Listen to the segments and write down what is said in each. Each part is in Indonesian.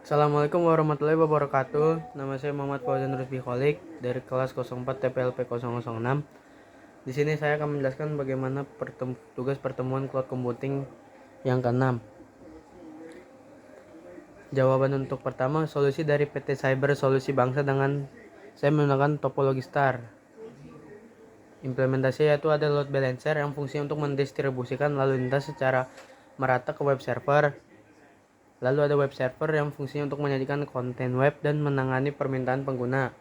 Assalamualaikum warahmatullahi wabarakatuh. Nama saya Muhammad Fauzan Rusbi Kholik dari kelas 04 TPLP 006. Di sini saya akan menjelaskan bagaimana tugas pertemuan cloud computing yang keenam. Jawaban untuk pertama, solusi dari PT Cyber Solusi Bangsa dengan saya menggunakan topologi star. Implementasi yaitu ada load balancer yang fungsinya untuk mendistribusikan lalu lintas secara merata ke web server. Lalu ada web server yang fungsinya untuk menyajikan konten web dan menangani permintaan pengguna.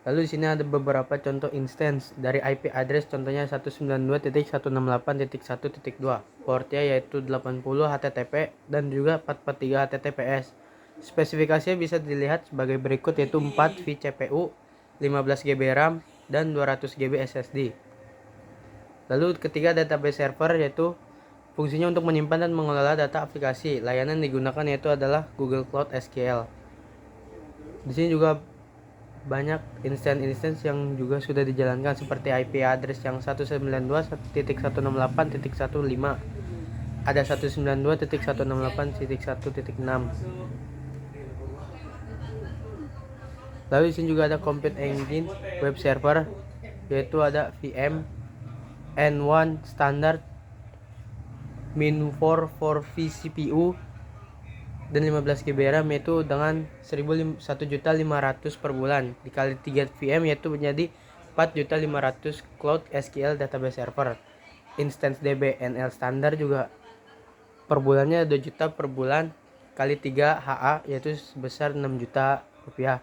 Lalu di sini ada beberapa contoh instance dari IP address, contohnya 192.168.1.2. Portnya yaitu 80 HTTP dan juga 443 HTTPS. Spesifikasinya bisa dilihat sebagai berikut, yaitu 4 vCPU, 15 GB RAM dan 200 GB SSD. Lalu ketiga, database server, yaitu fungsinya untuk menyimpan dan mengelola data aplikasi. Layanan digunakan yaitu adalah Google Cloud SQL. Di sini juga banyak instance yang juga sudah dijalankan seperti IP address yang 192.168.1.5. Ada 192.168.1.6. Lalu di sini juga ada Compute Engine web server, yaitu ada VM N1 standard min4 for vCPU dan 15 GB RAM, yaitu dengan 1.500.000 per bulan dikali 3 VM, yaitu menjadi 4.500.000 Cloud SQL database server. Instance DB NL standar juga per bulannya 2 juta per bulan kali 3 HA, yaitu sebesar 6 juta rupiah.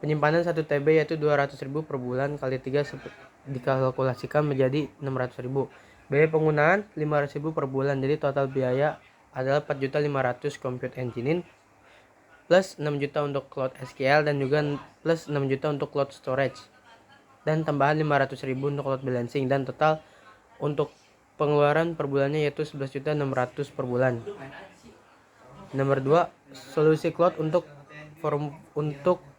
Penyimpanan 1 TB yaitu 200.000 per bulan kali 3 dikalkulasikan menjadi 600.000. Biaya penggunaan 500.000 per bulan, jadi total biaya adalah 4.500.000 Compute Engine plus 6 juta untuk Cloud SQL dan juga plus 6 juta untuk Cloud Storage dan tambahan 500.000 untuk Cloud Balancing, dan total untuk pengeluaran per bulannya yaitu 11.600.000 per bulan. Nomor 2, solusi cloud untuk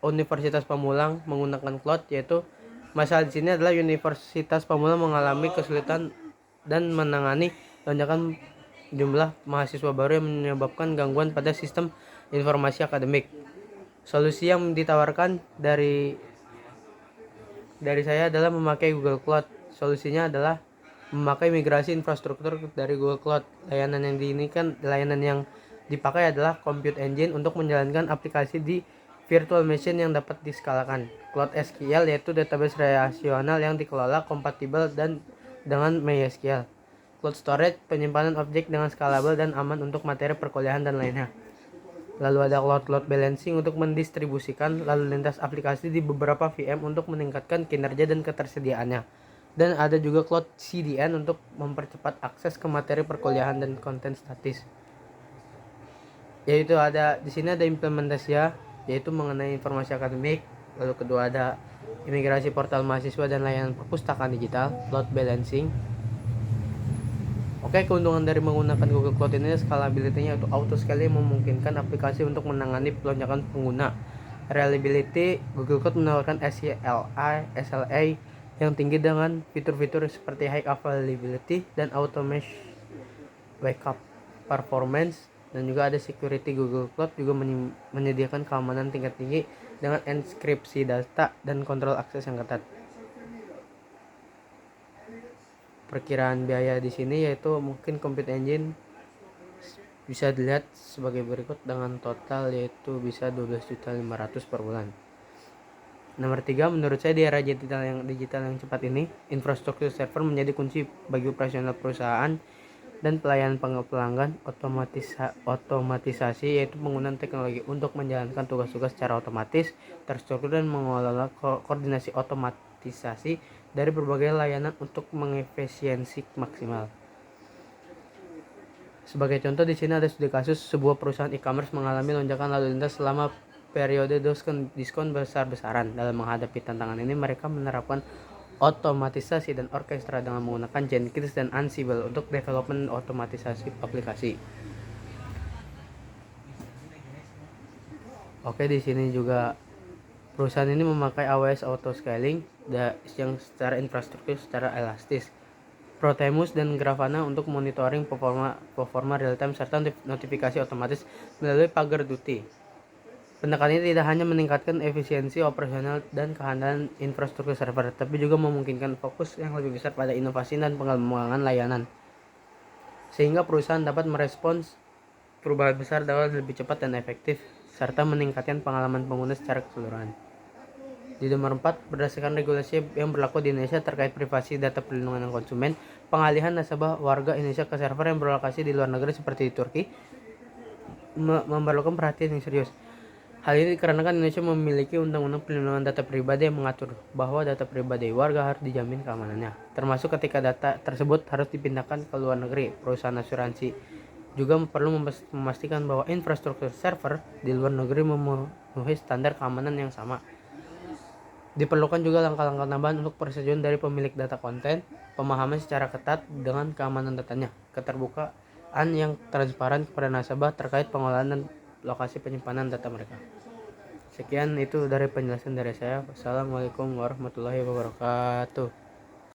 universitas pemulang menggunakan cloud, yaitu masalah di sini adalah universitas pemulang mengalami kesulitan dan menangani lonjakan jumlah mahasiswa baru yang menyebabkan gangguan pada sistem informasi akademik. Solusi yang ditawarkan dari saya adalah memakai Google Cloud. Solusinya adalah memakai migrasi infrastruktur dari Google Cloud. Layanan yang dipakai adalah Compute Engine untuk menjalankan aplikasi di virtual machine yang dapat diskalakan. Cloud SQL yaitu database relasional yang dikelola kompatibel dan dengan MySQL. Cloud Storage penyimpanan objek dengan scalable dan aman untuk materi perkuliahan dan lainnya. Lalu ada Cloud Balancing untuk mendistribusikan lalu lintas aplikasi di beberapa VM untuk meningkatkan kinerja dan ketersediaannya. Dan ada juga Cloud CDN untuk mempercepat akses ke materi perkuliahan dan konten statis. Yaitu ada di sini ada implementasinya, yaitu mengenai informasi akademik. Lalu kedua ada imigrasi portal mahasiswa dan layanan perpustakaan digital, Cloud Balancing. Oke, keuntungan dari menggunakan Google Cloud ini scalability-nya atau auto scale memungkinkan aplikasi untuk menangani lonjakan pengguna. Reliability, Google Cloud menawarkan SLA yang tinggi dengan fitur-fitur seperti high availability dan automation backup performance, dan juga ada security. Google Cloud juga menyediakan keamanan tingkat tinggi dengan enkripsi data dan kontrol akses yang ketat. Perkiraan biaya di sini yaitu mungkin Compute Engine bisa dilihat sebagai berikut dengan total yaitu bisa 12.500.000 per bulan. Nomor 3, menurut saya di era digital yang cepat ini, infrastruktur server menjadi kunci bagi operasional perusahaan dan pelayanan pelanggan. Otomatisasi yaitu penggunaan teknologi untuk menjalankan tugas-tugas secara otomatis, terstruktur dan mengelola koordinasi otomatisasi dari berbagai layanan untuk mengefisiensi maksimal. Sebagai contoh di sini ada studi kasus sebuah perusahaan e-commerce mengalami lonjakan lalu lintas selama periode diskon besar-besaran. Dalam menghadapi tantangan ini, mereka menerapkan otomatisasi dan orkestra dengan menggunakan Jenkins dan Ansible untuk development otomatisasi aplikasi. Oke, di sini juga perusahaan ini memakai AWS Auto Scaling yang secara infrastruktur secara elastis. Protemus dan Grafana untuk monitoring performa real-time serta notifikasi otomatis melalui pagar Duty. Pendekatan ini tidak hanya meningkatkan efisiensi operasional dan kehandalan infrastruktur server, tapi juga memungkinkan fokus yang lebih besar pada inovasi dan pengembangan layanan, sehingga perusahaan dapat merespons perubahan besar dengan lebih cepat dan efektif, serta meningkatkan pengalaman pengguna secara keseluruhan. Di nomor 4, berdasarkan regulasi yang berlaku di Indonesia terkait privasi data perlindungan konsumen, pengalihan nasabah warga Indonesia ke server yang berlokasi di luar negeri seperti di Turki memerlukan perhatian yang serius. Hal ini dikarenakan Indonesia memiliki undang-undang perlindungan data pribadi yang mengatur bahwa data pribadi warga harus dijamin keamanannya, termasuk ketika data tersebut harus dipindahkan ke luar negeri. Perusahaan asuransi juga perlu memastikan bahwa infrastruktur server di luar negeri memenuhi standar keamanan yang sama. Diperlukan juga langkah-langkah tambahan untuk persetujuan dari pemilik data konten, pemahaman secara ketat dengan keamanan datanya, keterbukaan yang transparan kepada nasabah terkait pengolahan dan lokasi penyimpanan data mereka. Sekian itu dari penjelasan dari saya. Wassalamualaikum warahmatullahi wabarakatuh.